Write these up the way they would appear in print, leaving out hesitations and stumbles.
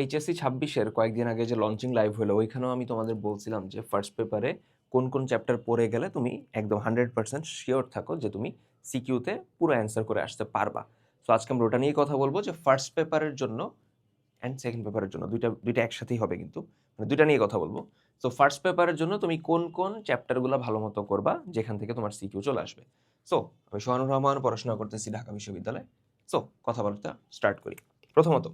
HSC 26-এর কয়েকদিন আগে যে লঞ্চিং লাইভ হলো ওইখানেও আমি তোমাদের বলছিলাম যে ফার্স্ট পেপারে কোন কোন চ্যাপ্টার পড়ে গেলে তুমি একদম 100% শিওর থাকো যে তুমি সিকিউতে পুরো অ্যান্সার করে আসতে পারবা। সো আজকে আমরা ওটা নিয়েই কথা বলবো যে ফার্স্ট পেপারের জন্য অ্যান্ড সেকেন্ড পেপারের জন্য দুইটা একসাথেই হবে, কিন্তু মানে দুইটা নিয়ে কথা বলবো। সো ফার্স্ট পেপারের জন্য তুমি কোন কোন চ্যাপ্টারগুলো ভালো মতো করবা যেখান থেকে তোমার সিকিউ চলে আসবে। সো আমি সোহানুর রহমান, পড়াশোনা করতেছি ঢাকা বিশ্ববিদ্যালয়। সো কথাবার্তা স্টার্ট করি। প্রথমত,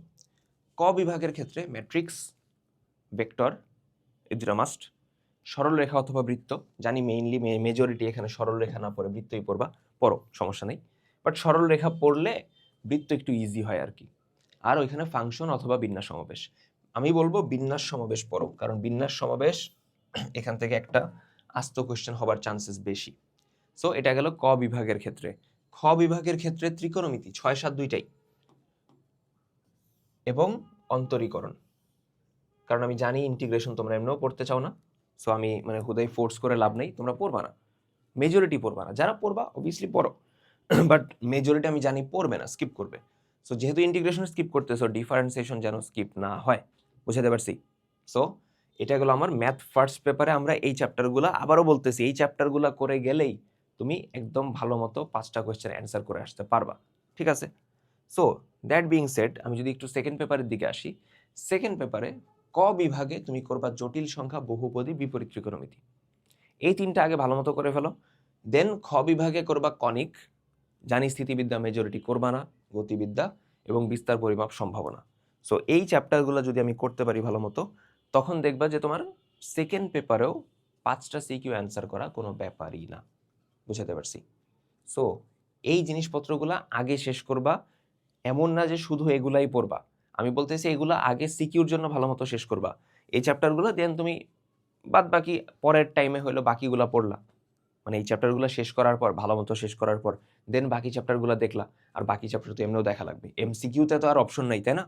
ক বিভাগের ক্ষেত্রে ম্যাট্রিক্স, ভেক্টর এই দুটা মাস্ট। সরলরেখা অথবা বৃত্ত, জানি মেইনলি মেজরিটি এখানে সরলরেখা না পড়ে বৃত্তই পড়বা, পড়ো সমস্যা নেই, বাট সরলরেখা পড়লে বৃত্ত একটু ইজি হয় আর কি। আর ওইখানে ফাংশন অথবা বিন্যাস সমাবেশ, আমি বলবো বিন্যাস সমাবেশ পড়ো, কারণ বিন্যাস সমাবেশ এখান থেকে একটা আস্ত কোয়েশ্চেন হবার চান্সেস বেশি। সো এটা গেল ক বিভাগের ক্ষেত্রে। খ বিভাগের ক্ষেত্রে ত্রিকোণমিতি 6-7 দুইটাই এবং অন্তরীকরণ, কারণ আমি জানি ইন্টিগ্রেশন তোমরা এমনিও পড়তে চাও না। সো আমি মানে হুদাই ফোর্স করে লাভ নেই, তোমরা পড়বা না, মেজরিটি পড়বা না। যারা পড়বা অবভিয়াসলি পড়ো, বাট মেজরিটি আমি জানি পড়বে না, স্কিপ করবে। সো যেহেতু ইন্টিগ্রেশন স্কিপ করতেছো, ডিফারেন্সিয়েশন যেন স্কিপ না হয়, বুঝাতে পারছি? সো এটা গেলো আমার ম্যাথ ফার্স্ট পেপারে। আমরা এই চ্যাপ্টারগুলো আবারও বলতেছি, এই চ্যাপ্টারগুলো করে গেলেই তুমি একদম ভালো মতো 5টা কোয়েশ্চেন অ্যান্সার করে আসতে পারবা, ঠিক আছে? সো দ্যাট বিং সেড, আমি যদি একটু সেকেন্ড পেপারের দিকে আসি, সেকেন্ড পেপারে ক বিভাগে তুমি করবা জটিল সংখ্যা, বহুপদী, বিপরীত ত্রিকোণমিতি। এই তিনটা আগে ভালো মতো করে ফেলো। দেন খ বিভাগে করবা কনিক, জানি স্থিতিবিদ্যা মেজরিটি করবা না, গতিবিদ্যা এবং বিস্তার পরিমাপ সম্ভাবনা। সো এই চ্যাপ্টারগুলো যদি আমি করতে পারি ভালো মতো, তখন দেখবা যে তোমার সেকেন্ড পেপারেও 5টা সিকিউ অ্যান্সার করা কোনো ব্যাপারই না, বুঝাতে পারছি? সো এই জিনিসপত্রগুলো আগে শেষ করবা। এমন না যে শুধু এগুলাই পড়বা, আমি বলতেছি এগুলো আগে সিকিউর জন্য ভালো মতো শেষ করবা এই চ্যাপ্টারগুলো, দেন তুমি বাদ বাকি পরের টাইমে হলো বাকিগুলো পড়লা। মানে এই চ্যাপ্টারগুলো শেষ করার পর, ভালো মতো শেষ করার পর দেন বাকি চ্যাপ্টারগুলো দেখলা। আর বাকি চ্যাপ্টার তো এমনিও দেখা লাগবে, এমসিকিউতে তো আর অপশন নাই, তাই না?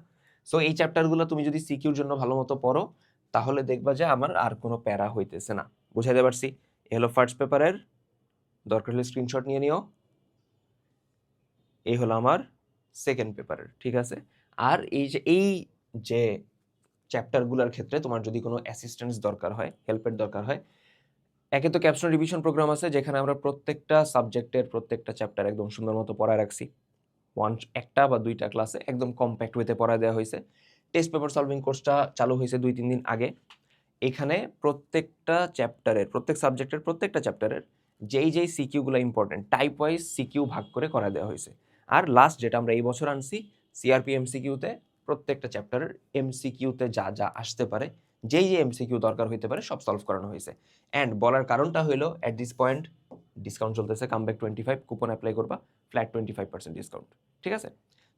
সো এই চ্যাপ্টারগুলো তুমি যদি সিকিউর জন্য ভালো মতো পড়ো, তাহলে দেখবা যে আমার আর কোনো প্যারা হইতেছে না। বুঝাইতে পারছি? এ হলো ফার্স্ট পেপারের, দরকার হলে স্ক্রিনশট নিয়ে নিও। এই হলো আমার সেকেন্ড পেপারের, ঠিক আছে? আর এই যে চ্যাপ্টারগুলোর ক্ষেত্রে তোমার যদি কোনো অ্যাসিস্ট্যান্স দরকার হয়, হেল্পের দরকার হয়, একে তো ক্যাপস্টোন রিভিশন প্রোগ্রাম আছে যেখানে আমরা প্রত্যেকটা সাবজেক্টের প্রত্যেকটা চ্যাপ্টার একদম সুন্দর মতো পড়ায় রাখছি। একটা বা দুইটা ক্লাসে একদম কম্প্যাক্ট ওয়েতে পড়ায় দেওয়া হয়েছে। টেস্ট পেপার সলভিং কোর্সটা চালু হয়েছে 2-3 দিন আগে। এখানে প্রত্যেকটা চ্যাপ্টারের, প্রত্যেক সাবজেক্টের প্রত্যেকটা চ্যাপ্টারের যেই সিকিউগুলো ইম্পর্টেন্ট, টাইপ ওয়াইজ সিকিউ ভাগ করে করা দেওয়া হয়েছে। আর লাস্ট যেটা আমরা এই বছর আনছি, সিআরপি এমসিকিউতে প্রত্যেকটা চ্যাপ্টারের এমসিকিউতে যা যা আসতে পারে, যেই এমসিকিউ দরকার হইতে পারে সব সলভ করানো হয়েছে। অ্যান্ড বলার কারণটা হলো, অ্যাট দিস পয়েন্ট ডিসকাউন্ট চলতেছে, কামব্যাক 25 কুপন অ্যাপ্লাই করবা, ফ্ল্যাট 25% ডিসকাউন্ট, ঠিক আছে?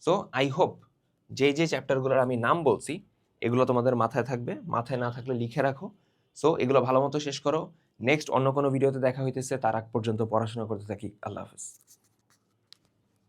সো আই হোপ যে চ্যাপ্টারগুলোর আমি নাম বলছি এগুলো তোমাদের মাথায় থাকবে, মাথায় না থাকলে লিখে রাখো। সো এগুলো ভালো মতো শেষ করো। নেক্সট অন্য কোনো ভিডিওতে দেখা হইতেছে, তার আগ পর্যন্ত পড়াশোনা করতে থাকি। আল্লাহ হাফেজ।